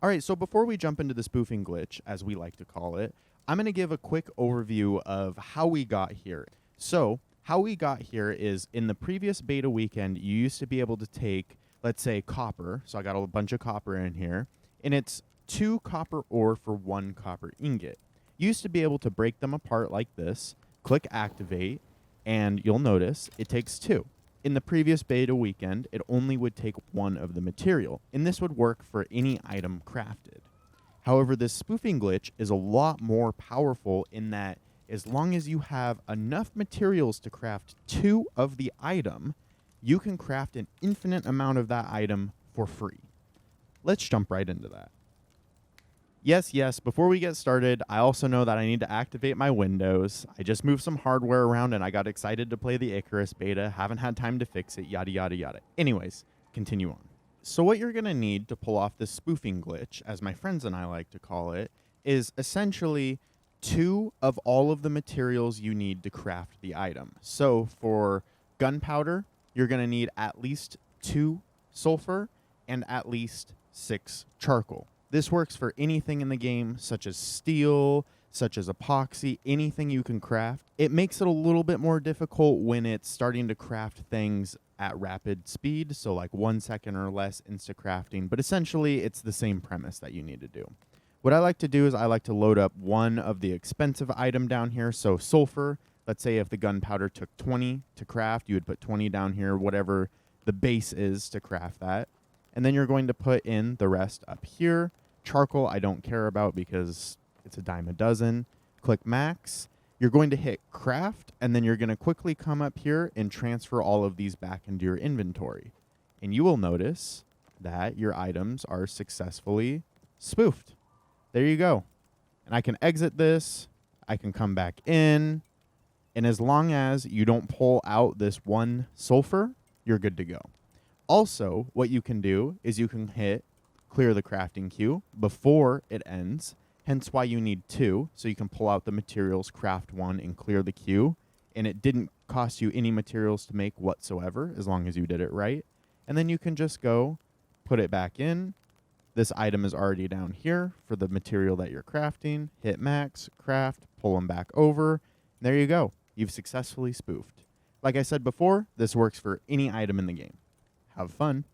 All right, so before we jump into the spoofing glitch, as we like to call it, I'm going to give a quick overview of how we got here. So, how we got here is in the previous beta weekend, you used to be able to take, let's say, copper. So I got a bunch of copper in here, and it's 2 copper ore for 1 copper ingot. You used to be able to break them apart like this, click activate, and you'll notice it takes 2. In the previous beta weekend, it only would take 1 of the material, and this would work for any item crafted. However, this spoofing glitch is a lot more powerful in that as long as you have enough materials to craft 2 of the item, you can craft an infinite amount of that item for free. Let's jump right into that. Yes, before we get started, I also know that I need to activate my Windows. I just moved some hardware around and I got excited to play the ICRAUS beta, haven't had time to fix it, yada yada yada. Anyways, continue on. So what you're going to need to pull off this spoofing glitch, as my friends and I like to call it, is essentially 2 of all of the materials you need to craft the item. So for gunpowder, you're going to need at least 2 sulfur and at least 6 charcoal. This works for anything in the game, such as steel, such as epoxy, anything you can craft. It makes it a little bit more difficult when it's starting to craft things at rapid speed, so like 1 second or less insta-crafting, but essentially it's the same premise that you need to do. What I like to do is I like to load up one of the expensive item down here, so sulfur. Let's say if the gunpowder took 20 to craft, you would put 20 down here, whatever the base is to craft that. And then you're going to put in the rest up here. Charcoal I don't care about because it's a dime a dozen. Click max. You're going to hit craft, and then you're going to quickly come up here and transfer all of these back into your inventory. And you will notice that your items are successfully spoofed. There you go. And I can exit this. I can come back in. And as long as you don't pull out this 1 sulfur, you're good to go. Also, what you can do is you can hit clear the crafting queue before it ends, hence why you need 2, so you can pull out the materials, craft 1, and clear the queue, and it didn't cost you any materials to make whatsoever, as long as you did it right. And then you can just go, put it back in. This item is already down here for the material that you're crafting. Hit max, craft, pull them back over. There you go. You've successfully spoofed. Like I said before, this works for any item in the game. Have fun.